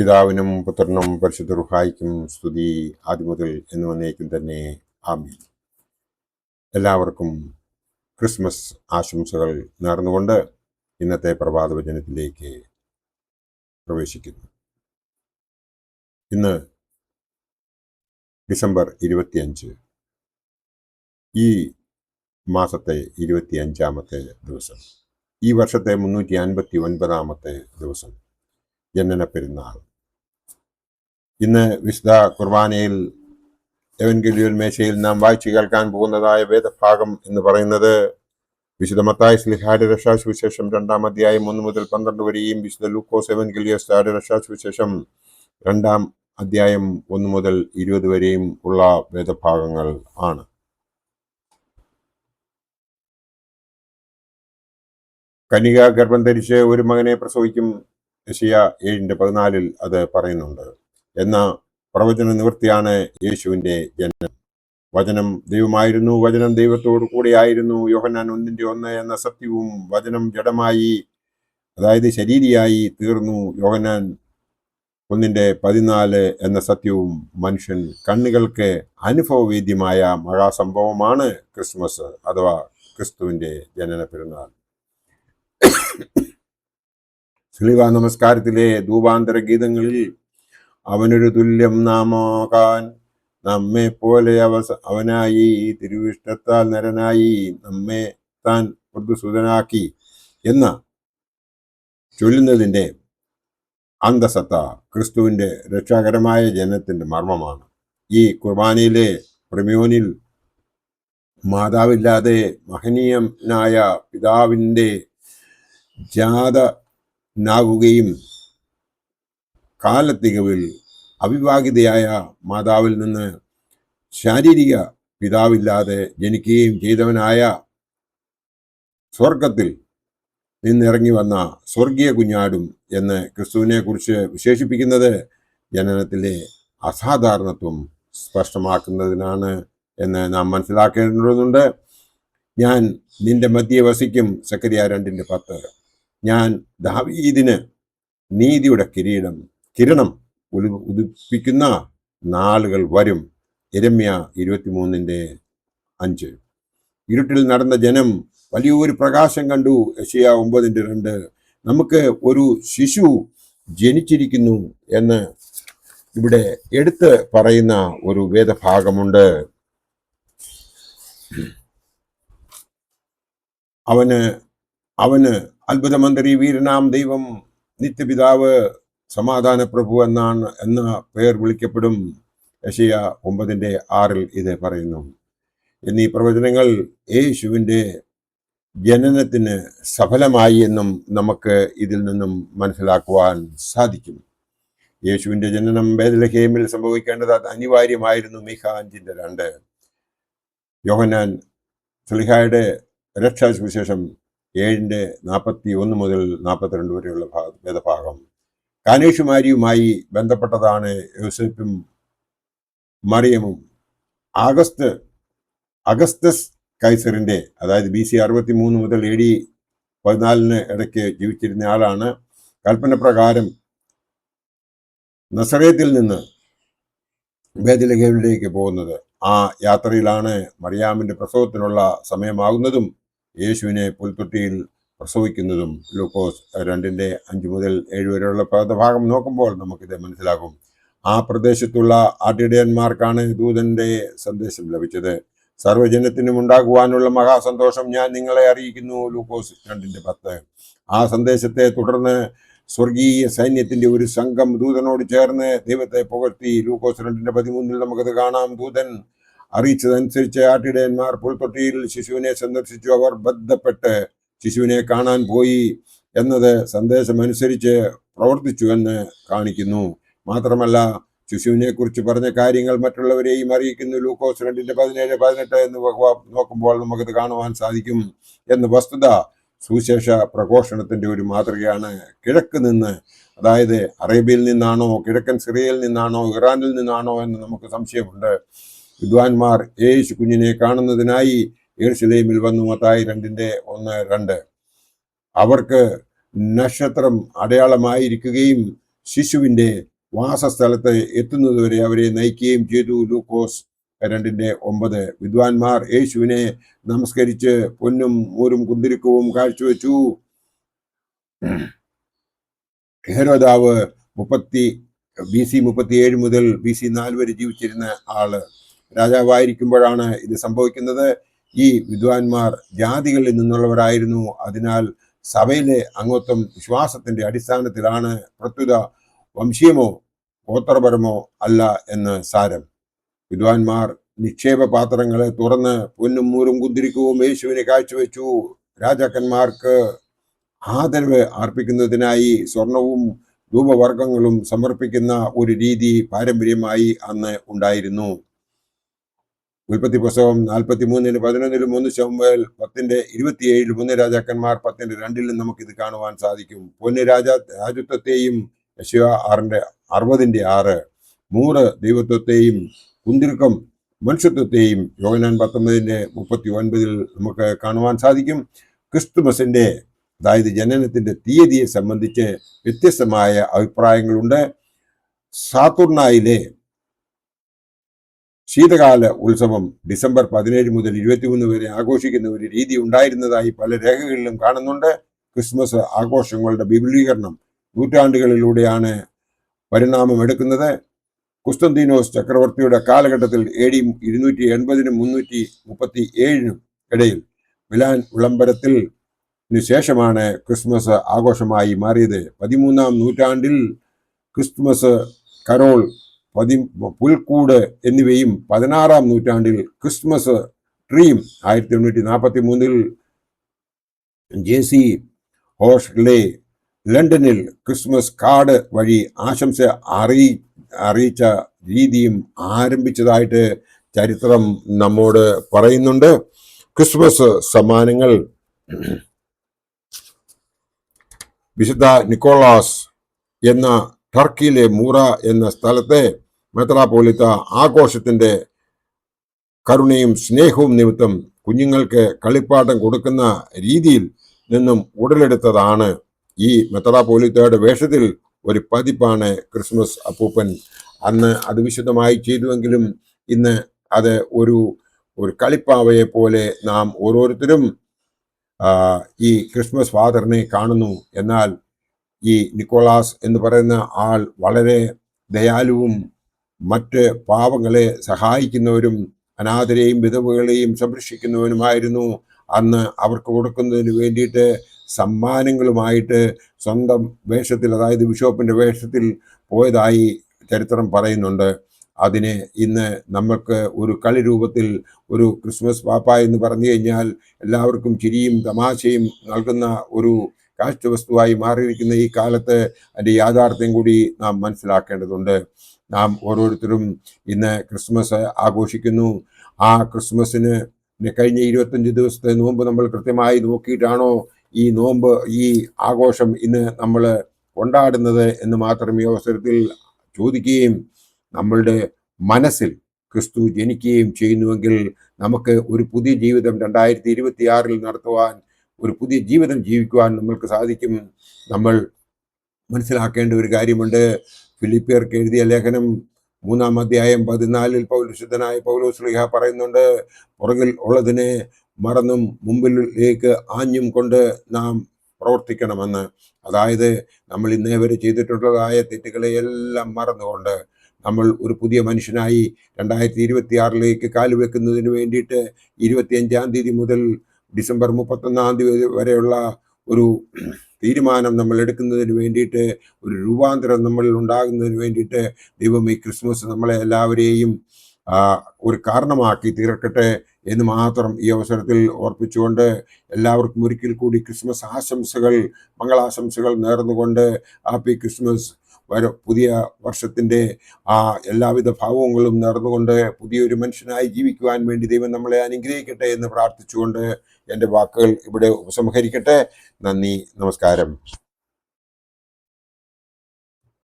പിതാവിനും പുത്രനും പരിശുദ്ധ റുഹായിക്കും സ്തുതി ആദ്യമുതൽ എന്ന് വന്നേക്കും തന്നെ. ആമീൻ. എല്ലാവർക്കും ക്രിസ്മസ് ആശംസകൾ നേർന്നുകൊണ്ട് ഇന്നത്തെ പ്രഭാത വചനത്തിലേക്ക് പ്രവേശിക്കുന്നു. ഇന്ന് ഡിസംബർ 25, ഈ മാസത്തെ 25-ാമത്തെ ദിവസം, ഈ വർഷത്തെ 359-ാമത്തെ ദിവസം, ജനന പെരുന്നാൾ. ഇന്ന് വിശുദ്ധ കുർബാനയിൽ എവൻഗേലിയോൻ മേശയിൽ നാം വായിച്ചു കേൾക്കാൻ പോകുന്നതായ വേദഭാഗം എന്ന് പറയുന്നത് വിശുദ്ധ മത്തായി ശ്ലീഹായുടെ രക്ഷാസുവിശേഷം 2-ാം അധ്യായം 1 മുതൽ 12 വരെയും വിശുദ്ധ ലൂക്കോസ് എവൻഗേലിയോസ്തായുടെ രക്ഷാസുവിശേഷം 2-ാം അധ്യായം 1 മുതൽ 20 വരെയും ഉള്ള വേദഭാഗങ്ങൾ ആണ്. കന്യക ഗർഭം ധരിച്ച് ഒരു മകനെ പ്രസവിക്കും. യെശയ്യാ 7:14 അത് പറയുന്നുണ്ട്. എന്ന പ്രവചന നിവൃത്തിയാണ് യേശുവിന്റെ ജനനം. വചനം ദൈവമായിരുന്നു, വചനം ദൈവത്തോടു കൂടെയായിരുന്നു. യോഹന്നാൻ 1:1 എന്ന സത്യവും വചനം ജഡമായി, അതായത് ശരീരിയായി തീർന്നു. യോഹന്നാൻ 1:14 എന്ന സത്യവും മനുഷ്യൻ കണ്ണുകൾക്ക് അനുഭവവേദ്യമായ മഹാസംഭവമാണ് ക്രിസ്മസ് അഥവാ ക്രിസ്തുവിന്റെ ജനന പെരുന്നാൾ. സ്ലീവ നമസ്കാരത്തിലെ ധൂപാന്തര ഗീതങ്ങളിൽ അവനൊരു തുല്യം നാമാകാൻ നമ്മെ പോലെ അവനായി, തിരുവിഷ്ടത്താൽ നരനായി, നമ്മെ താൻ മൃദുസുതനാക്കി എന്ന ചൊല്ലുന്നതിൻ്റെ അന്തസത്ത ക്രിസ്തുവിൻ്റെ രക്ഷാകരമായ ജനനത്തിൻ്റെ മർമ്മമാണ്. ഈ കുർബാനയിലെ പ്രമേയോനിൽ മാതാവില്ലാതെ മഹനീയനായ പിതാവിൻ്റെ ജാതനാകുകയും കാലത്തികവിൽ അവിവാഹിതയായ മാതാവിൽ നിന്ന് ശാരീരിക പിതാവില്ലാതെ ജനിക്കുകയും ചെയ്തവനായ സ്വർഗത്തിൽ നിന്നിറങ്ങി വന്ന സ്വർഗീയ കുഞ്ഞാടും എന്ന് ക്രിസ്തുവിനെ കുറിച്ച് വിശേഷിപ്പിക്കുന്നത് ജനനത്തിലെ അസാധാരണത്വം സ്പഷ്ടമാക്കുന്നതിനാണ് എന്ന് നാം മനസ്സിലാക്കേണ്ടതുണ്ട്. ഞാൻ നിന്റെ മധ്യേ വസിക്കും, സക്കറിയ 2:10. ഞാൻ ദാവീദിന് നീതിയുടെ കിരണം ഉദിപ്പിക്കുന്ന നാളുകൾ വരും, യെരമ്യാ 23:5. ഇരുട്ടിൽ നടന്ന ജനം വലിയൊരു പ്രകാശം കണ്ടു, യെശയ്യാ 9:2. നമുക്ക് ഒരു ശിശു ജനിച്ചിരിക്കുന്നു എന്ന് ഇവിടെ എടുത്ത് പറയുന്ന ഒരു വേദഭാഗമുണ്ട്. അവന് അത്ഭുതമന്ത്രി, വീരനാം ദൈവം, നിത്യപിതാവ്, സമാധാന പ്രഭു എന്ന പേർ വിളിക്കപ്പെടും. യെശയ്യാ 9:6 ഇത് പറയുന്നു. എന്നീ പ്രവചനങ്ങൾ യേശുവിൻ്റെ ജനനത്തിന് സഫലമായി എന്നും നമുക്ക് ഇതിൽ നിന്നും മനസ്സിലാക്കുവാൻ സാധിക്കും. യേശുവിൻ്റെ ജനനം ബേത്ലഹേമിൽ സംഭവിക്കേണ്ടത് അനിവാര്യമായിരുന്നു. മീഖാ 5:2. യോഹന്നാൻ ശ്ലീഹായുടെ രക്ഷാസുവിശേഷം 7:41 മുതൽ 42 വരെയുള്ള വേദഭാഗം കാനേഷുമാരിയുമായി ബന്ധപ്പെട്ടതാണ്. യോസേഫും മറിയമും അഗസ്തസ് കൈസറിന്റെ, അതായത് BC 63 മുതൽ AD 14 ഇടയ്ക്ക് ജീവിച്ചിരുന്ന ആളാണ്. കൽപ്പന പ്രകാരം നസറേത്തിൽ നിന്ന് ബേത്ലഹേമിലേക്ക് പോകുന്നത്. ആ യാത്രയിലാണ് മറിയാമിന്റെ പ്രസവത്തിനുള്ള സമയമാകുന്നതും യേശുവിനെ പുൽത്തൊട്ടിയിൽ പ്രസവിക്കുന്നതും. ലൂക്കോസ് 2:5 മുതൽ 7 വരെയുള്ള ഭാഗം നോക്കുമ്പോൾ നമുക്കിത് മനസ്സിലാകും. ആ പ്രദേശത്തുള്ള ആട്ടിടയന്മാർക്കാണ് ദൂതന്റെ സന്ദേശം ലഭിച്ചത്. സർവ്വജനത്തിനും ഉണ്ടാകുവാനുള്ള മഹാസന്തോഷം ഞാൻ നിങ്ങളെ അറിയിക്കുന്നു, ലൂക്കോസ് 2:10. ആ സന്ദേശത്തെ തുടർന്ന് സ്വർഗീയ സൈന്യത്തിന്റെ ഒരു സംഘം ദൂതനോട് ചേർന്ന് ദൈവത്തെ പുകഴ്ത്തി. ലൂക്കോസ് 2:13 നമുക്കത് കാണാം. ദൂതൻ അറിയിച്ചതനുസരിച്ച് ആട്ടിടയന്മാർ പുൽത്തൊട്ടിയിൽ ശിശുവിനെ സന്ദർശിച്ചു. അവർ ബന്ധപ്പെട്ട് ശിശുവിനെ കാണാൻ പോയി എന്നത് സന്ദേശമനുസരിച്ച് പ്രവർത്തിച്ചു എന്ന് കാണിക്കുന്നു. മാത്രമല്ല, ശിശുവിനെ കുറിച്ച് പറഞ്ഞ കാര്യങ്ങൾ മറ്റുള്ളവരെയും അറിയിക്കുന്നു. ലൂക്കോസ് 2:17-18 എന്ന് നോക്കുമ്പോൾ നമുക്കത് കാണുവാൻ സാധിക്കും. എന്ന വസ്തുത സുവിശേഷ പ്രഘോഷണത്തിന്റെ ഒരു മാതൃകയാണ്. കിഴക്ക് നിന്ന്, അതായത് അറേബ്യയിൽ നിന്നാണോ, കിഴക്കൻ സിറിയയിൽ നിന്നാണോ, ഇറാനിൽ നിന്നാണോ എന്ന് നമുക്ക് സംശയമുണ്ട്. വിദ്വാൻമാർ യേശു കുഞ്ഞിനെ കാണുന്നതിനായി യെരുശലേമിൽ വന്നു. മത്തായി 2:1-2. അവർക്ക് നക്ഷത്രം അടയാളമായിരിക്കുകയും ശിശുവിൻ്റെ വാസസ്ഥലത്ത് എത്തുന്നതുവരെ അവരെ നയിക്കുകയും ചെയ്തു. ലൂക്കോസ് 2:9. വിദ്വാൻമാർ യേശുവിനെ നമസ്കരിച്ച് പൊന്നും മൂരും കുന്തിരിക്കവും കാഴ്ചവെച്ചു. ഹെരോദാവ് BC 37 മുതൽ BC 4 വരെ ജീവിച്ചിരുന്ന ആള് രാജാവായിരിക്കുമ്പോഴാണ് ഇത് സംഭവിക്കുന്നത്. ഈ വിദ്വാൻമാർ ജാതികളിൽ നിന്നുള്ളവരായിരുന്നു. അതിനാൽ സഭയിലെ അംഗത്വം വിശ്വാസത്തിന്റെ അടിസ്ഥാനത്തിലാണ്, പ്രത്യുത വംശീയമോ ഗോത്രപരമോ അല്ല എന്ന് സാരം. വിദ്വാൻമാർ നിക്ഷേപ പാത്രങ്ങളെ തുറന്ന് പൊന്നും മൂരും കുന്തിരിക്കവും യേശുവിനെ കാഴ്ചവെച്ചു. രാജാക്കന്മാർക്ക് ആദരവ് അർപ്പിക്കുന്നതിനായി സ്വർണവും ധൂപവർഗങ്ങളും സമർപ്പിക്കുന്ന ഒരു രീതി പാരമ്പര്യമായി അന്ന് ഉണ്ടായിരുന്നു. ഉൽപ്പത്തി പുസ്തകം 43:11 1 ശമൂവേൽ 10:27 1 രാജാക്കന്മാർ 10:2 നമുക്കിത് കാണുവാൻ സാധിക്കും. പൊന്ന് രാജത്വത്തെയും യെശയ്യാ 60:6, മൂറ് ദൈവത്വത്തെയും കുന്തിരുക്കം മനുഷ്യത്വത്തെയും യോഹന്നാൻ 19:39 നമുക്ക് കാണുവാൻ സാധിക്കും. ക്രിസ്തുമസിന്റെ, അതായത് ജനനത്തിന്റെ തീയതിയെ സംബന്ധിച്ച് വ്യത്യസ്തമായ അഭിപ്രായങ്ങളുണ്ട്. സാത്തുർണായിലെ ശീതകാല ഉത്സവം ഡിസംബർ 17 മുതൽ 23 വരെ ആഘോഷിക്കുന്ന ഒരു രീതി ഉണ്ടായിരുന്നതായി പല രേഖകളിലും കാണുന്നുണ്ട്. ക്രിസ്മസ് ആഘോഷങ്ങളുടെ വിപുലീകരണം നൂറ്റാണ്ടുകളിലൂടെയാണ് പരിണാമമെടുക്കുന്നത്. കുസ്തന്തീനോസ് ചക്രവർത്തിയുടെ കാലഘട്ടത്തിൽ AD 280 337 ഇടയിൽ മിലാൻ വിളംബരത്തിന് ശേഷമാണ് ക്രിസ്മസ് ആഘോഷമായി മാറിയത്. 13-ാം നൂറ്റാണ്ടിൽ ക്രിസ്മസ് കരോൾ, പുൽക്കൂട് എന്നിവയും 16-ാം നൂറ്റാണ്ടിൽ ക്രിസ്മസ് ട്രീം 1843 JC ഹോഷ്ലെ ലണ്ടനിൽ ക്രിസ്മസ് കാർഡ് വഴി ആശംസ അറിയിച്ച രീതിയും ആരംഭിച്ചതായിട്ട് ചരിത്രം നമ്മോട് പറയുന്നുണ്ട്. ക്രിസ്മസ് സമ്മാനങ്ങൾ വിശുദ്ധ നിക്കോളാസ് എന്ന ടർക്കിയിലെ മൂറ എന്ന സ്ഥലത്തെ മെത്രാപ്പോലിത്ത ആഘോഷത്തിന്റെ കരുണയും സ്നേഹവും നിമിത്തം കുഞ്ഞുങ്ങൾക്ക് കളിപ്പാട്ടം കൊടുക്കുന്ന രീതിയിൽ നിന്നും ഉടലെടുത്തതാണ്. ഈ മെത്രാപ്പോലിത്തയുടെ വേഷത്തിൽ ഒരു പതിപ്പാണ് ക്രിസ്മസ് അപ്പൂപ്പൻ. അന്ന് അത് വിശുദ്ധമായി ചെയ്തുവെങ്കിലും ഇന്ന് അത് ഒരു കളിപ്പാവയെ പോലെ നാം ഓരോരുത്തരും ഈ ക്രിസ്മസ് ഫാദറിനെ കാണുന്നു. എന്നാൽ ഈ നിക്കോളാസ് എന്ന് പറയുന്ന ആൾ വളരെ ദയാലുവും മറ്റ് പാവങ്ങളെ സഹായിക്കുന്നവരും അനാഥരെയും വിധവകളെയും സംരക്ഷിക്കുന്നവനുമായിരുന്നു. അന്ന് അവർക്ക് കൊടുക്കുന്നതിന് വേണ്ടിയിട്ട് സമ്മാനങ്ങളുമായിട്ട് സ്വന്തം വേഷത്തിൽ, അതായത് ബിഷപ്പിന്റെ വേഷത്തിൽ പോയതായി ചരിത്രം പറയുന്നുണ്ട്. അതിനെ ഇന്ന് നമുക്ക് ഒരു കളി രൂപത്തിൽ ഒരു ക്രിസ്മസ് പാപ്പ എന്ന് പറഞ്ഞു കഴിഞ്ഞാൽ എല്ലാവർക്കും ചിരിയും തമാശയും നൽകുന്ന ഒരു കാഴ്ചവസ്തുവായി മാറിയിരിക്കുന്ന ഈ കാലത്ത് അതിൻ്റെ യാഥാർത്ഥ്യം കൂടി നാം മനസ്സിലാക്കേണ്ടതുണ്ട്. നാം ഓരോരുത്തരും ഇന്ന് ക്രിസ്മസ് ആഘോഷിക്കുന്നു. ആ ക്രിസ്മസിന് കഴിഞ്ഞ 25 ദിവസത്തെ നോമ്പ് നമ്മൾ കൃത്യമായി നോക്കിയിട്ടാണോ ഈ ആഘോഷം ഇന്ന് നമ്മൾ കൊണ്ടാടുന്നത് എന്ന് മാത്രം ഈ അവസരത്തിൽ ചോദിക്കുകയും, നമ്മളുടെ മനസ്സിൽ ക്രിസ്തു ജനിക്കുകയും ചെയ്യുന്നുവെങ്കിൽ നമുക്ക് ഒരു പുതിയ ജീവിതം 2026 നടത്തുവാൻ, ഒരു പുതിയ ജീവിതം ജീവിക്കുവാൻ നമ്മൾക്ക് സാധിക്കും. നമ്മൾ മനസ്സിലാക്കേണ്ട ഒരു കാര്യമുണ്ട്. ഫിലിപ്പിയർക്ക് എഴുതിയ ലേഖനം 3-ാം അധ്യായം 14 വിശുദ്ധനായ പൗലോസ് ശ്ലീഹ പറയുന്നുണ്ട്, പുറകിൽ ഉള്ളതിനെ മറന്നും മുമ്പിലേക്ക് ആഞ്ഞും കൊണ്ട് നാം പ്രവർത്തിക്കണമെന്ന്. അതായത് നമ്മൾ ഇന്നേ വരെ ചെയ്തിട്ടുള്ളതായ തെറ്റുകളെ എല്ലാം മറന്നുകൊണ്ട് നമ്മൾ ഒരു പുതിയ മനുഷ്യനായി 2026 കാലുവെക്കുന്നതിന് വേണ്ടിയിട്ട് 25-ാം തീയതി മുതൽ ഡിസംബർ 31-ാം തീയതി വരെയുള്ള ഒരു തീരുമാനം നമ്മൾ എടുക്കുന്നതിന് വേണ്ടിയിട്ട്, ഒരു രൂപാന്തരം നമ്മളിൽ ഉണ്ടാകുന്നതിന് വേണ്ടിയിട്ട് ദൈവം ഈ ക്രിസ്മസ് നമ്മളെ എല്ലാവരെയും ഒരു കാരണമാക്കി തീർക്കട്ടെ എന്ന് മാത്രം ഈ അവസരത്തിൽ ഓർപ്പിച്ചുകൊണ്ട് എല്ലാവർക്കും ഒരിക്കൽ കൂടി ക്രിസ്മസ് ആശംസകൾ, മംഗളാശംസകൾ നേർന്നുകൊണ്ട് ഹാപ്പി ക്രിസ്മസ്, പുതിയ വർഷത്തിൻ്റെ എല്ലാവിധ ഭാവങ്ങളും നേർന്നുകൊണ്ട് പുതിയൊരു മനുഷ്യനായി ജീവിക്കുവാൻ വേണ്ടി ദൈവം നമ്മളെ അനുഗ്രഹിക്കട്ടെ എന്ന് പ്രാർത്ഥിച്ചുകൊണ്ട് എൻ്റെ വാക്കുകൾ ഇവിടെ ഉപസംഹരിക്കട്ടെ. നന്ദി, നമസ്കാരം.